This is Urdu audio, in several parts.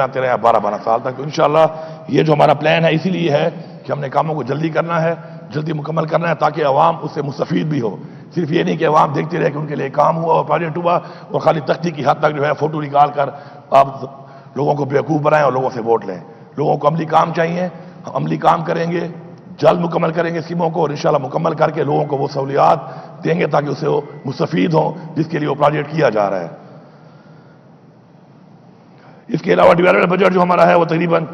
آتے رہے 12 سال تک. تو انشاءاللہ یہ جو ہمارا پلان ہے اسی لیے ہے کہ ہم نے کاموں کو جلدی کرنا ہے, جلدی مکمل کرنا ہے تاکہ عوام اس سے مستفید بھی ہو. صرف یہ نہیں کہ عوام دیکھتے رہے کہ ان کے لیے کام ہوا اور پروجیکٹ ہوا اور خالی تختی کی حد تک جو ہے فوٹو نکال کر آپ لوگوں کو بیوقوف بنائیں اور لوگوں سے ووٹ لیں. لوگوں کو عملی کام چاہیے, ہم عملی کام کریں گے, جلد مکمل کریں گے اسکیموں کو اور انشاءاللہ مکمل کر کے لوگوں کو وہ سہولیات دیں گے تاکہ اسے وہ مستفید ہوں جس کے لیے وہ پروجیکٹ کیا جا رہا ہے. اس کے علاوہ ڈیولپمنٹ بجٹ جو ہمارا ہے وہ تقریباً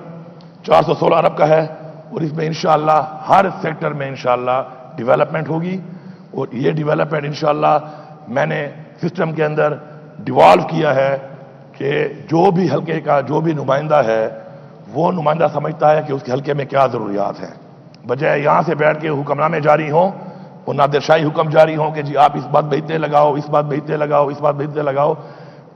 416 ارب کا ہے اور اس میں انشاءاللہ ہر سیکٹر میں انشاءاللہ ڈیولپمنٹ ہوگی. اور یہ ڈیولپمنٹ انشاءاللہ میں نے سسٹم کے اندر ڈیوالو کیا ہے کہ جو بھی حلقے کا جو بھی نمائندہ ہے وہ نمائندہ سمجھتا ہے کہ اس کے حلقے میں کیا ضروریات ہیں, بجائے یہاں سے بیٹھ کے حکم نامے جاری ہوں اور نادرشاہی حکم جاری ہوں کہ جی آپ اس بات بھیجتے لگاؤ, اس بات بھیجتے لگاؤ, اس بات بھیجتے لگاؤ.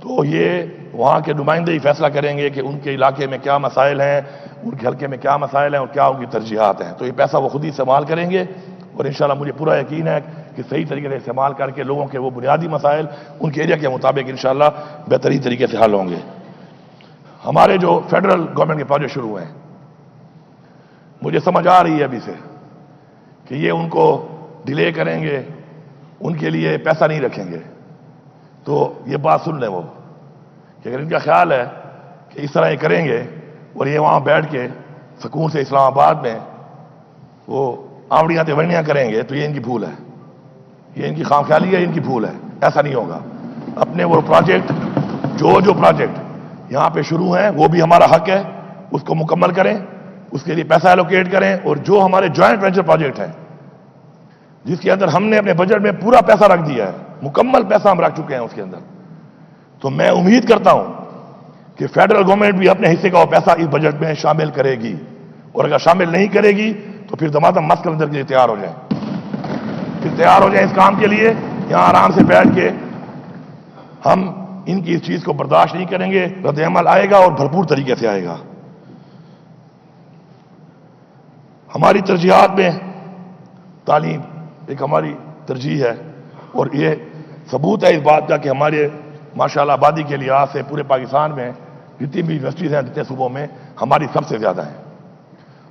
تو یہ وہاں کے نمائندے ہی فیصلہ کریں گے کہ ان کے علاقے میں کیا مسائل ہیں, ان کے حلقے میں کیا مسائل ہیں اور کیا ان کی ترجیحات ہیں. تو یہ پیسہ وہ خود ہی استعمال کریں گے اور انشاءاللہ مجھے پورا یقین ہے کہ صحیح طریقے سے استعمال کر کے لوگوں کے وہ بنیادی مسائل ان کے ایریا کے مطابق انشاءاللہ بہترین طریقے سے حل ہوں گے. ہمارے جو فیڈرل گورنمنٹ کے پروجیکٹ شروع ہوئے ہیں مجھے سمجھ آ رہی ہے ابھی سے کہ یہ ان کو ڈیلے کریں گے, ان کے لیے پیسہ نہیں رکھیں گے. تو یہ بات سن لیں وہ کہ اگر ان کا خیال ہے کہ اس طرح یہ کریں گے اور یہ وہاں بیٹھ کے سکون سے اسلام آباد میں وہ آوڑیاں تیوڑیاں کریں گے تو یہ ان کی بھول ہے, یہ ان کی خام خیالی ہے, ان کی بھول ہے. ایسا نہیں ہوگا. اپنے وہ پروجیکٹ جو پروجیکٹ یہاں پہ شروع ہیں وہ بھی ہمارا حق ہے, اس کو مکمل کریں, اس کے لیے پیسہ ایلوکیٹ کریں. اور جو ہمارے جوائنٹ وینچر پروجیکٹ ہیں جس کے اندر ہم نے اپنے بجٹ میں پورا پیسہ رکھ دیا ہے, مکمل پیسہ ہم رکھ چکے ہیں اس کے اندر, تو میں امید کرتا ہوں کہ فیڈرل گورنمنٹ بھی اپنے حصے کا وہ پیسہ اس بجٹ میں شامل کرے گی. اور اگر شامل نہیں کرے گی تو پھر دمادم مست کلندر کے لیے تیار ہو جائیں, پھر تیار ہو جائیں اس کام کے لیے. یہاں آرام سے بیٹھ کے ہم ان کی اس چیز کو برداشت نہیں کریں گے. رد عمل آئے گا اور بھرپور طریقے سے آئے گا. ہماری ترجیحات میں تعلیم ایک ہماری ترجیح ہے اور یہ ثبوت ہے اس بات کا کہ ہمارے ماشاءاللہ آبادی کے لحاظ سے پورے پاکستان میں جتنی بھی یونیورسٹیز ہیں جتنے صوبوں میں ہماری سب سے زیادہ ہیں.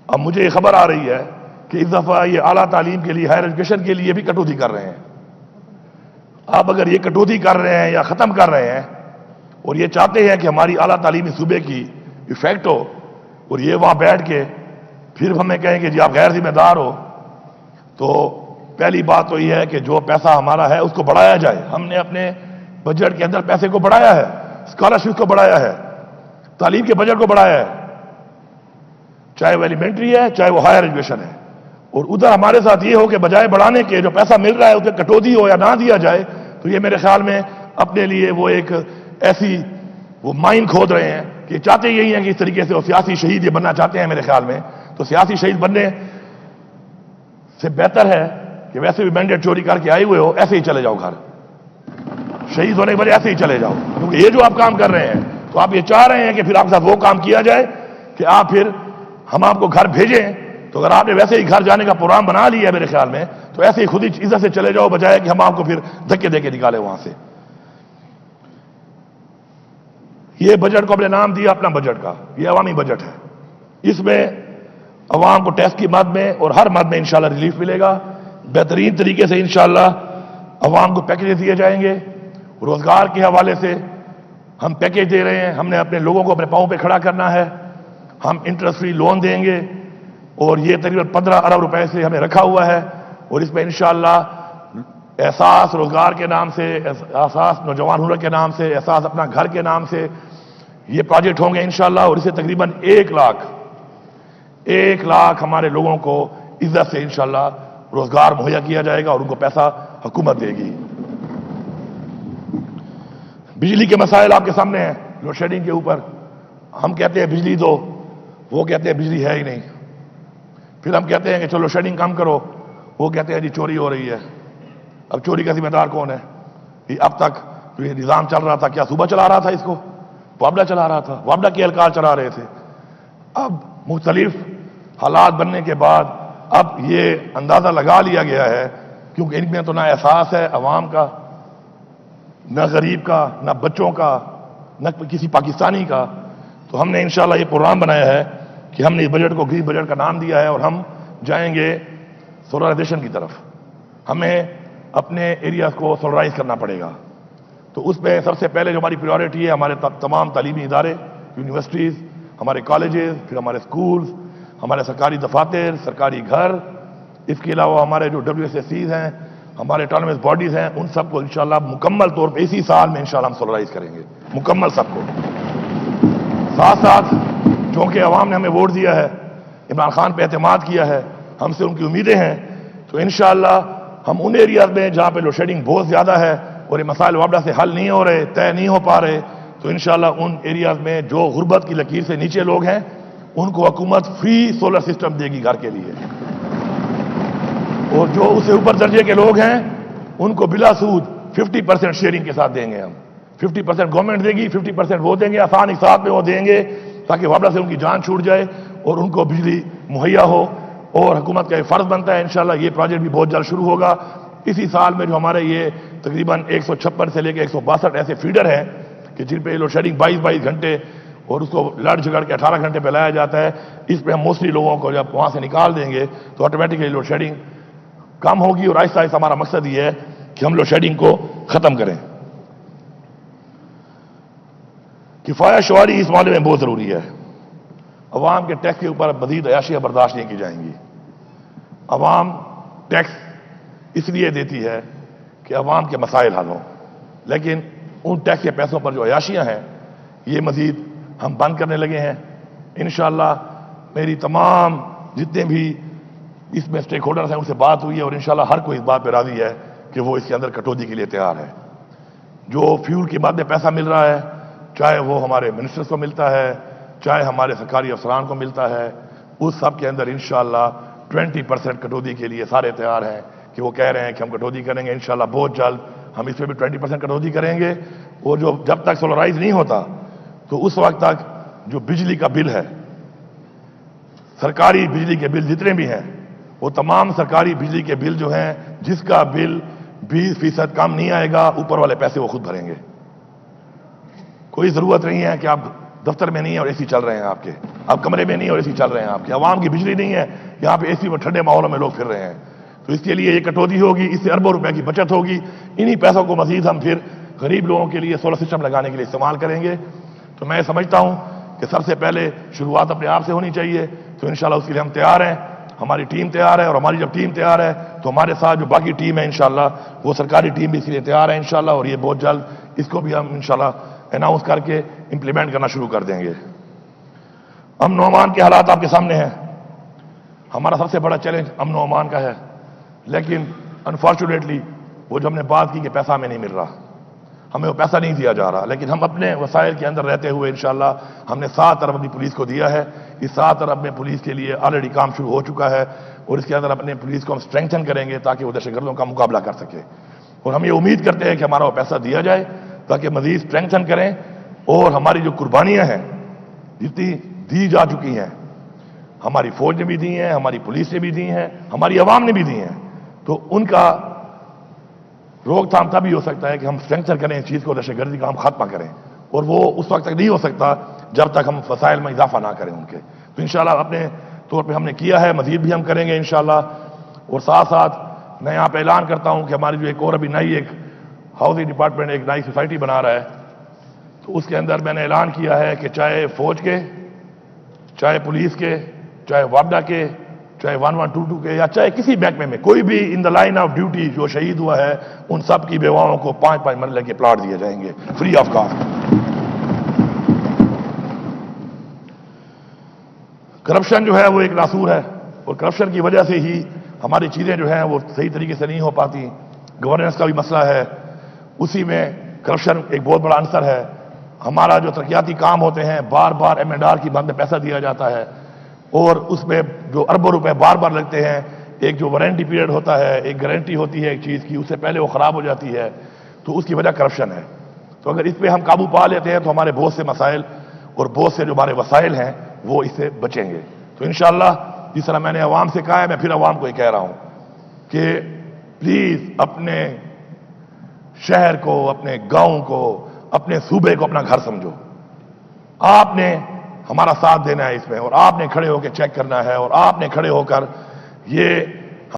اب مجھے یہ خبر آ رہی ہے کہ اس دفعہ یہ اعلیٰ تعلیم کے لیے ہائر ایجوکیشن کے لیے بھی کٹوتی کر رہے ہیں. آپ اگر یہ کٹوتی کر رہے ہیں یا ختم کر رہے ہیں اور یہ چاہتے ہیں کہ ہماری اعلیٰ تعلیمی صوبے کی افیکٹ ہو اور یہ وہاں بیٹھ کے پھر ہمیں کہیں کہ جی آپ غیر ذمہ دار ہو, تو پہلی بات تو یہ ہے کہ جو پیسہ ہمارا ہے اس کو بڑھایا جائے. ہم نے اپنے بجٹ کے اندر پیسے کو بڑھایا ہے, اسکالرشپ کو بڑھایا ہے, تعلیم کے بجٹ کو بڑھایا ہے, چاہے وہ ایلیمنٹری ہے چاہے وہ ہائر ایجوکیشن ہے. اور ادھر ہمارے ساتھ یہ ہو کہ بجائے بڑھانے کے جو پیسہ مل رہا ہے اس پہ کٹوتی ہو یا نہ دیا جائے, تو یہ میرے خیال میں اپنے لیے وہ ایک ایسی وہ مائن کھود رہے ہیں کہ چاہتے یہی ہیں کہ اس طریقے سے وہ سیاسی شہید یہ بننا چاہتے ہیں میرے خیال میں. تو سیاسی شہید بننے سے بہتر ہے کہ ویسے بھی مینڈیٹ چوری کر کے آئے ہوئے ہو ایسے ہی چلے جاؤ گھر, شہید ہونے کے بجائے ایسے ہی چلے جاؤ. کیونکہ یہ جو آپ کام کر رہے ہیں تو آپ یہ چاہ رہے ہیں کہ پھر آپ کے ساتھ وہ کام کیا جائے کہ آپ پھر ہم آپ کو گھر بھیجیں. تو اگر آپ نے ویسے ہی گھر جانے کا پروگرام بنا لیا ہے میرے خیال میں تو ایسے ہی خود ہی عزت سے چلے جاؤ بجائے کہ ہم آپ کو پھر دھکے دے کے نکالے وہاں سے. یہ بجٹ کو ہم نے نام دیا اپنا بجٹ کا, یہ عوامی بجٹ ہے. اس میں عوام کو ٹیکس کی مد میں اور ہر مد میں انشاءاللہ ریلیف ملے گا. بہترین طریقے سے انشاءاللہ عوام کو پیکیج دیے جائیں گے. روزگار کے حوالے سے ہم پیکیج دے رہے ہیں. ہم نے اپنے لوگوں کو اپنے پاؤں پہ کھڑا کرنا ہے. ہم انٹرسٹ فری لون دیں گے اور یہ تقریباً 15 ارب روپے سے ہمیں رکھا ہوا ہے. اور اس میں انشاءاللہ احساس روزگار کے نام سے, احساس نوجوان ہنر کے نام سے, احساس اپنا گھر کے نام سے یہ پروجیکٹ ہوں گے انشاءاللہ. اور اسے تقریباً 1 لاکھ ہمارے لوگوں کو عزت سے انشاءاللہ روزگار مہیا کیا جائے گا اور ان کو پیسہ حکومت دے گی. بجلی کے مسائل آپ کے سامنے ہیں. لوڈ شیڈنگ کے اوپر ہم کہتے ہیں بجلی دو, وہ کہتے ہیں بجلی ہے ہی نہیں. پھر ہم کہتے ہیں کہ چلو شیڈنگ کم کرو, وہ کہتے ہیں جی چوری ہو رہی ہے. اب چوری کا ذمہ دار کون ہے؟ اب تک تو یہ نظام چل رہا تھا, کیا صوبہ چلا رہا تھا اس کو؟ وابڈا چلا رہا تھا, وابڈا کے اہلکار چلا رہے تھے. اب مختلف حالات بننے کے بعد اب یہ اندازہ لگا لیا گیا ہے, کیونکہ ان میں تو نہ احساس ہے عوام کا, نہ غریب کا, نہ بچوں کا, نہ کسی پاکستانی کا, تو ہم نے انشاءاللہ یہ پروگرام بنایا ہے کہ ہم نے اس بجٹ کو گرین بجٹ کا نام دیا ہے اور ہم جائیں گے سولرائزیشن کی طرف. ہمیں اپنے ایریاز کو سولرائز کرنا پڑے گا. تو اس میں سب سے پہلے جو ہماری پریورٹی ہے ہمارے تمام تعلیمی ادارے, یونیورسٹیز, ہمارے کالجز, پھر ہمارے سکولز, ہمارے سرکاری دفاتر, سرکاری گھر, اس کے علاوہ ہمارے جو WSSCs ہیں, ہمارے اٹانومس باڈیز ہیں, ان سب کو انشاءاللہ مکمل طور پہ اسی سال میں انشاءاللہ ہم سولرائز کریں گے, مکمل سب کو. ساتھ ساتھ چونکہ عوام نے ہمیں ووٹ دیا ہے, عمران خان پہ اعتماد کیا ہے, ہم سے ان کی امیدیں ہیں, تو انشاءاللہ ہم ان ایریاز میں جہاں پہ لوڈ شیڈنگ بہت زیادہ ہے اور یہ مسائل وابڈا سے حل نہیں ہو رہے, طے نہیں ہو پا رہے, تو انشاءاللہ ان ایریاز میں جو غربت کی لکیر سے نیچے لوگ ہیں ان کو حکومت فری سولر سسٹم دے گی گھر کے لیے, اور جو اس سے اوپر درجے کے لوگ ہیں ان کو بلا سود 50% شیئرنگ کے ساتھ دیں گے ہم. 50% گورنمنٹ دے گی, 50% وہ دیں گے, آسان حساب میں وہ دیں گے تاکہ وابڈا سے ان کی جان چھوٹ جائے اور ان کو بجلی مہیا ہو. اور حکومت کا یہ فرض بنتا ہے انشاءاللہ یہ پروجیکٹ بھی بہت جلد شروع ہوگا. اسی سال میں جو ہمارے یہ تقریباً 156 سے لے کے 162 ایسے فیڈر ہیں کہ جن پہ لوڈ شیڈنگ 22 گھنٹے اور اس کو لڑ جھگڑ کے 18 گھنٹے پہ لایا جاتا ہے, اس پہ ہم موسٹلی لوگوں کو جب وہاں سے نکال دیں گے تو آٹومیٹکلی لوڈ شیڈنگ کم ہوگی. اور آہستہ آہستہ ہمارا مقصد یہ ہے کہ ہم لوڈ شیڈنگ کو ختم کریں. کفایہ شعاری اس معاملے میں بہت ضروری ہے. عوام کے ٹیکس کے اوپر مزید عیاشیاں برداشت نہیں کی جائیں گی. عوام ٹیکس اس لیے دیتی ہے کہ عوام کے مسائل حل ہوں, لیکن ان ٹیکس کے پیسوں پر جو عیاشیاں ہیں یہ مزید ہم بند کرنے لگے ہیں. انشاءاللہ میری تمام جتنے بھی اس میں سٹیک ہولڈرز ہیں ان سے بات ہوئی ہے اور انشاءاللہ ہر کوئی اس بات پہ راضی ہے کہ وہ اس کے اندر کٹوتی کے لیے تیار ہے. جو فیول کی بات میں پیسہ مل رہا ہے, چاہے وہ ہمارے منسٹرز کو ملتا ہے, چاہے ہمارے سرکاری افسران کو ملتا ہے, اس سب کے اندر انشاءاللہ 20% کٹوتی کے لیے سارے تیار ہیں کہ وہ کہہ رہے ہیں کہ ہم کٹوتی کریں گے. انشاءاللہ بہت جلد ہم اس پہ بھی 20% کٹوتی کریں گے. اور جو جب تک سولرائز نہیں ہوتا تو اس وقت تک جو بجلی کا بل ہے, سرکاری بجلی کے بل جتنے بھی ہیں, وہ تمام سرکاری بجلی کے بل جو ہیں جس کا بل 20% کم نہیں آئے گا, اوپر والے پیسے وہ خود بھریں گے. کوئی ضرورت نہیں ہے کہ آپ دفتر میں نہیں ہیں اور AC چل رہے ہیں آپ کے, آپ کمرے میں نہیں اور AC چل رہے ہیں آپ کے, عوام کی بجلی نہیں ہے یہاں پہ AC میں ٹھنڈے ماحولوں میں لوگ پھر رہے ہیں. تو اس کے لیے یہ کٹوتی ہوگی, اس سے اربوں روپے کی بچت ہوگی. انہی پیسوں کو مزید ہم پھر غریب لوگوں کے لیے سولر سسٹم لگانے کے لیے استعمال کریں گے. تو میں سمجھتا ہوں کہ سب سے پہلے شروعات اپنے آپ سے ہونی چاہیے. تو انشاءاللہ اس کے لیے ہم تیار ہیں, ہماری ٹیم تیار ہے, اور ہماری جب ٹیم تیار ہے تو ہمارے ساتھ جو باقی ٹیم ہے انشاءاللہ وہ سرکاری ٹیم بھی اس لیے تیار ہے انشاءاللہ, اور یہ بہت جلد اس کو بھی ہم انشاءاللہ اناؤنس کر کے امپلیمنٹ کرنا شروع کر دیں گے. امن و امان کے حالات آپ کے سامنے ہیں. ہمارا سب سے بڑا چیلنج امن و امان کا ہے, لیکن انفارچونیٹلی وہ جو ہم نے بات کی کہ پیسہ ہمیں نہیں مل رہا, ہمیں وہ پیسہ نہیں دیا جا رہا, لیکن ہم اپنے وسائل کے اندر رہتے ہوئے انشاءاللہ ہم نے 7 ارب اپنی پولیس کو دیا ہے. اس 7 ارب میں پولیس کے لیے آلریڈی کام شروع ہو چکا ہے, اور اس کے اندر اپنے پولیس کو ہم اسٹرینگتھن کریں گے تاکہ وہ دہشت گردوں کا مقابلہ کر سکے. اور ہم یہ امید کرتے ہیں کہ ہمارا وہ پیسہ دیا جائے تاکہ مزید اسٹرینگتھن کریں, اور ہماری جو قربانیاں ہیں جتنی دی جا چکی ہیں, ہماری فوج نے بھی دی ہیں, ہماری پولیس نے بھی دی ہیں, ہماری عوام نے بھی دی ہیں, تو ان کا روک تھام تبھی ہو سکتا ہے کہ ہم اسٹرینگتھن کریں اس چیز کو, دہشت گردی کا ہم خاتمہ کریں, اور وہ اس وقت تک نہیں ہو سکتا جب تک ہم وسائل میں اضافہ نہ کریں ان کے. تو انشاءاللہ اپنے طور پہ ہم نے کیا ہے, مزید بھی ہم کریں گے انشاءاللہ. اور ساتھ ساتھ میں یہاں پہ اعلان کرتا ہوں کہ ہماری جو ایک اور ابھی نئی ایک ہاؤسنگ ڈپارٹمنٹ ایک نئی سوسائٹی بنا رہا ہے, تو اس کے اندر میں نے اعلان کیا ہے کہ چاہے فوج کے, چاہے پولیس کے, چاہے وابڈا کے, چاہے 1122 کے, یا چاہے کسی محکمے میں کوئی بھی ان دا لائن آف ڈیوٹی جو شہید ہوا ہے, ان سب کی بیواؤں کو 5 مرلے کے پلاٹ دیے جائیں گے فری آف کاسٹ. کرپشن جو ہے وہ ایک ناسور ہے, اور کرپشن کی وجہ سے ہی ہماری چیزیں جو ہیں وہ صحیح طریقے سے نہیں ہو پاتی. گورننس کا بھی مسئلہ ہے, اسی میں کرپشن ایک بہت بڑا عنصر ہے. ہمارا جو ترقیاتی کام ہوتے ہیں بار بار M&R کی بند میں پیسہ دیا جاتا ہے, اور اس میں جو اربوں روپے بار بار لگتے ہیں. ایک جو وارنٹی پیریڈ ہوتا ہے, ایک گارنٹی ہوتی ہے ایک چیز کی, اس سے پہلے وہ خراب ہو جاتی ہے, تو اس کی وجہ کرپشن ہے. تو اگر اس پہ ہم قابو پا لیتے ہیں تو ہمارے بہت سے مسائل اور بہت سے جو ہمارے وسائل ہیں وہ اس سے بچیں گے. تو انشاءاللہ جس طرح میں نے عوام سے کہا ہے, میں پھر عوام کو یہ کہہ رہا ہوں کہ پلیز اپنے شہر کو, اپنے گاؤں کو, اپنے صوبے کو اپنا گھر سمجھو. آپ نے ہمارا ساتھ دینا ہے اس میں، اور آپ نے کھڑے ہو کے چیک کرنا ہے، اور آپ نے کھڑے ہو کر یہ